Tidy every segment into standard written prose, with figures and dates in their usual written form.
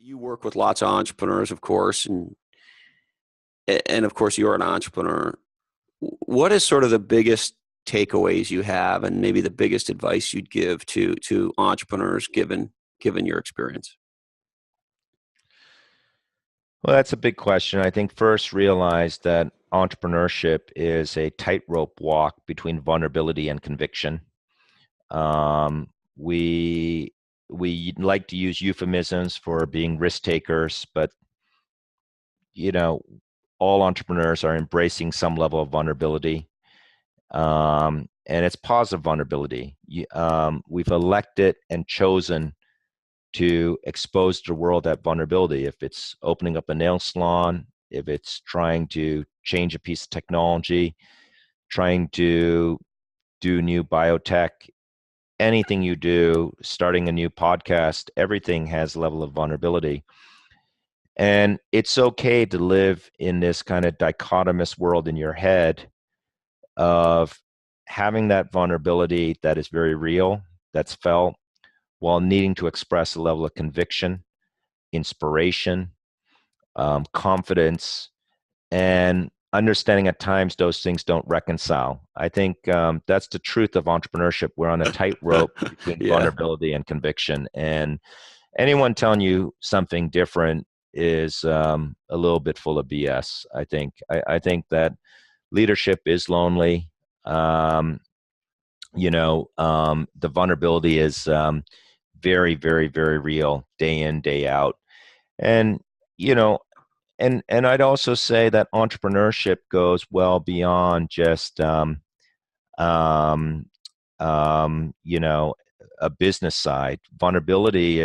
you work with lots of entrepreneurs, of course, and of course you're an entrepreneur. What is sort of the biggest takeaways you have, and maybe the biggest advice you'd give to entrepreneurs, given your experience? Well, that's a big question. I think first realize that entrepreneurship is a tightrope walk between vulnerability and conviction. Um, we we like to use euphemisms for being risk takers, but you know, all entrepreneurs are embracing some level of vulnerability, and it's positive vulnerability. We've elected and chosen to expose the world that vulnerability. If it's opening up a nail salon, if it's trying to change a piece of technology, trying to do new biotech, anything you do, starting a new podcast, everything has a level of vulnerability. And it's okay to live in this kind of dichotomous world in your head of having that vulnerability that is very real, that's felt, while needing to express a level of conviction, inspiration, confidence, and understanding at times those things don't reconcile. I think that's the truth of entrepreneurship. We're on a tightrope between Yeah. vulnerability and conviction. And anyone telling you something different is a little bit full of BS, I think. I think that leadership is lonely. Um, the vulnerability is very, very, very real, day in, day out. And, you know, and I'd also say that entrepreneurship goes well beyond just, um, you know, a business side. Vulnerability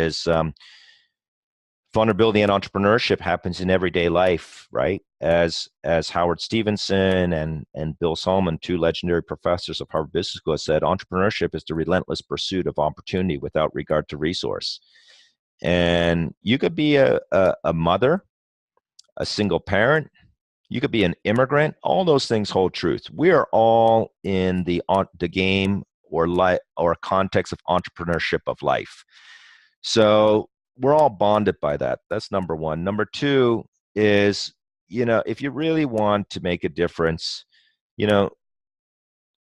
and entrepreneurship happens in everyday life, right? As Howard Stevenson and Bill Solomon, two legendary professors of Harvard Business School, said, entrepreneurship is the relentless pursuit of opportunity without regard to resource. And you could be a mother, a single parent, you could be an immigrant. All those things hold truth. We are all in the game or context of entrepreneurship of life. So we're all bonded by that. That's number one. Number two is, if you really want to make a difference, you know,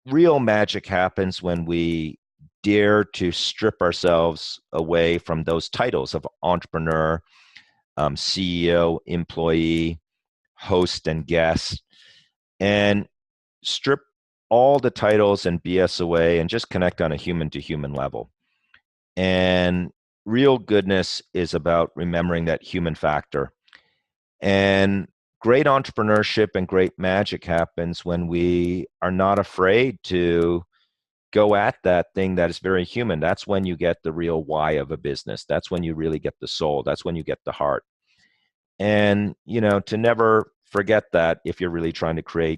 real magic happens when we dare to strip ourselves away from those titles of entrepreneur, CEO, employee, host, and guest, and strip all the titles and BS away and just connect on a human to human level. And real goodness is about remembering that human factor. And great entrepreneurship and great magic happens when we are not afraid to go at that thing that is very human. That's when you get the real why of a business. That's when you really get the soul. That's when you get the heart. And, to never forget that if you're really trying to create,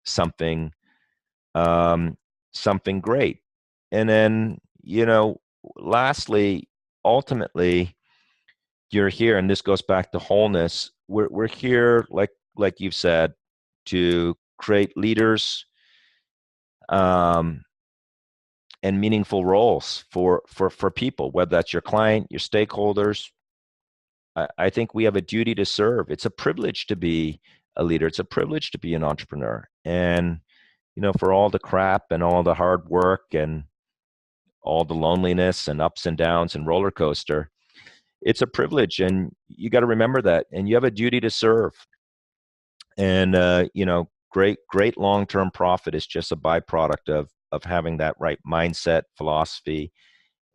something, something great. And then, lastly, ultimately, you're here, and this goes back to wholeness. We're here, like you've said, to create leaders, and meaningful roles for people, whether that's your client, your stakeholders. I think we have a duty to serve. It's a privilege to be a leader. It's a privilege to be an entrepreneur. And, for all the crap and all the hard work and all the loneliness and ups and downs and roller coaster, it's a privilege. And you got to remember that. And you have a duty to serve. And, great long-term profit is just a byproduct of having that right mindset, philosophy,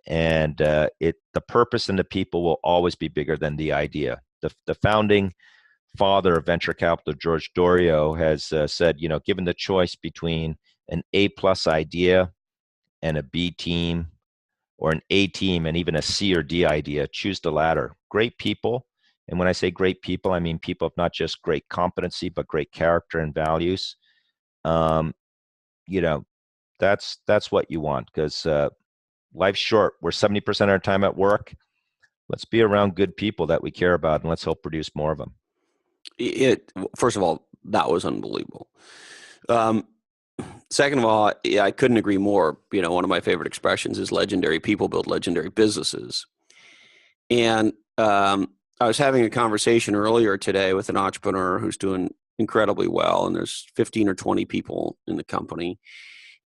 and the purpose and the people will always be bigger than the idea. The founding father of venture capital, George Dorio, has said, given the choice between an A+ idea and a B team, or an A team and even a C or D idea, choose the latter. Great people, and when I say great people, I mean people of not just great competency but great character and values. That's what you want, because life's short. We're 70% of our time at work. Let's be around good people that we care about, and let's help produce more of them. First of all, that was unbelievable. Second of all, I couldn't agree more. One of my favorite expressions is legendary people build legendary businesses. And I was having a conversation earlier today with an entrepreneur who's doing incredibly well, and there's 15 or 20 people in the company,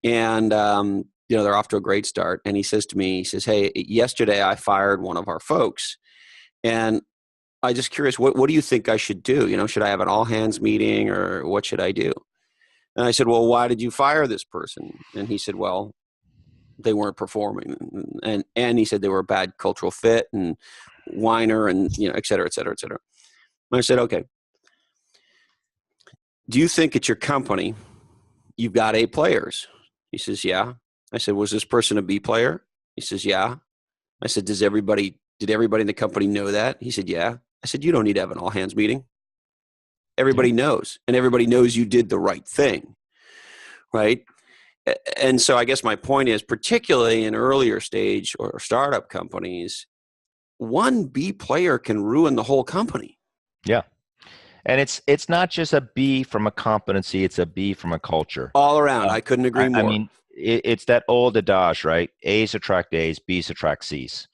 and they're off to a great start. And he says to me, he says, "Hey, yesterday I fired one of our folks, and I just curious, what do you think I should do? Should I have an all hands meeting, or what should I do?" And I said, "Well, why did you fire this person?" And he said, "Well, they weren't performing," and he said they were a bad cultural fit and whiner, and et cetera, et cetera, et cetera. And I said, "Okay, do you think at your company you've got A players?" He says, "Yeah." I said, "Was this person a B player?" He says, "Yeah." I said, did everybody in the company know that?" He said, "Yeah." I said, "You don't need to have an all hands meeting. Yeah. Everybody knows, and everybody knows you did the right thing." Right. And so I guess my point is, particularly in earlier stage or startup companies, one B player can ruin the whole company. Yeah. And it's not just a B from a competency, it's a B from a culture. All around. I couldn't agree I more. mean, it's that old adage, right? A's attract A's, B's attract C's.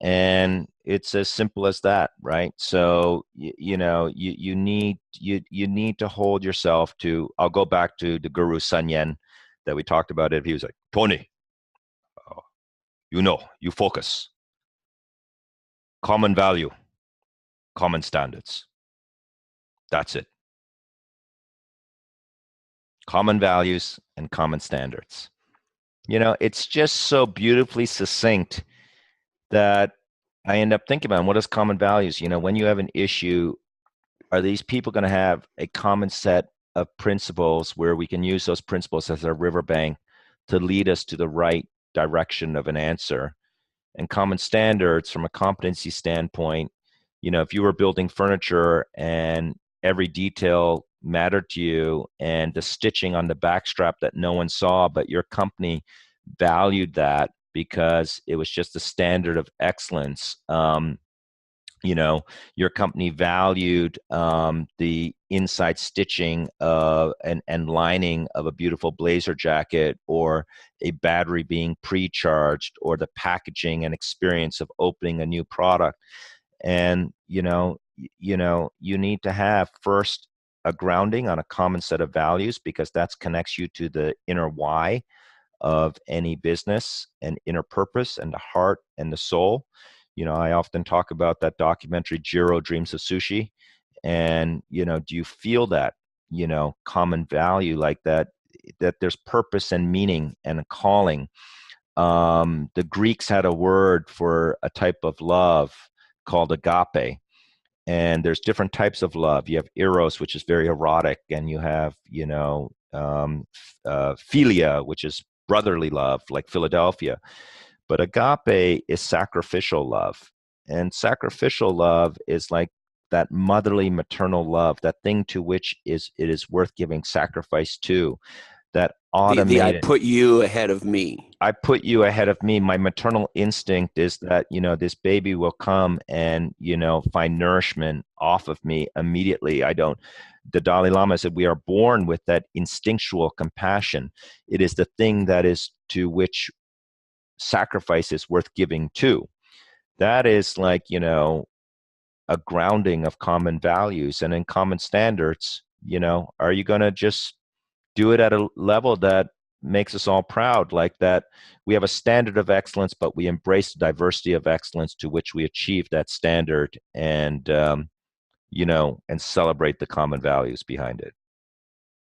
And it's as simple as that, right? So you need to hold yourself to. I'll go back to the guru Tsun-yan that we talked about. It. He was like, Tony, uh, you focus, common value, common standards. That's it. Common values and common standards. It's just so beautifully succinct that I end up thinking about what is common values. When you have an issue, are these people going to have a common set of principles where we can use those principles as a riverbank to lead us to the right direction of an answer? And common standards from a competency standpoint, if you were building furniture and every detail mattered to you and the stitching on the backstrap that no one saw, but your company valued that because it was just a standard of excellence. Your company valued the inside stitching and lining of a beautiful blazer jacket, or a battery being pre-charged, or the packaging and experience of opening a new product. And you need to have first a grounding on a common set of values, because that connects you to the inner why of any business, and inner purpose, and the heart and the soul. I often talk about that documentary Jiro Dreams of Sushi. And do you feel that common value, like that there's purpose and meaning and a calling? The Greeks had a word for a type of love called agape. And there's different types of love. You have eros, which is very erotic, and you have philia, which is brotherly love, like Philadelphia. But agape is sacrificial love. And sacrificial love is like that motherly, maternal love, that thing to which it is worth giving sacrifice to, that The I automated. put you ahead of me. I put you ahead of me. My maternal instinct is that, this baby will come and, find nourishment off of me immediately. The Dalai Lama said, we are born with that instinctual compassion. It is the thing that is to which sacrifice is worth giving to. That is like, a grounding of common values and in common standards. Are you going to just do it at a level that makes us all proud, like that we have a standard of excellence, but we embrace the diversity of excellence to which we achieve that standard, and and celebrate the common values behind it?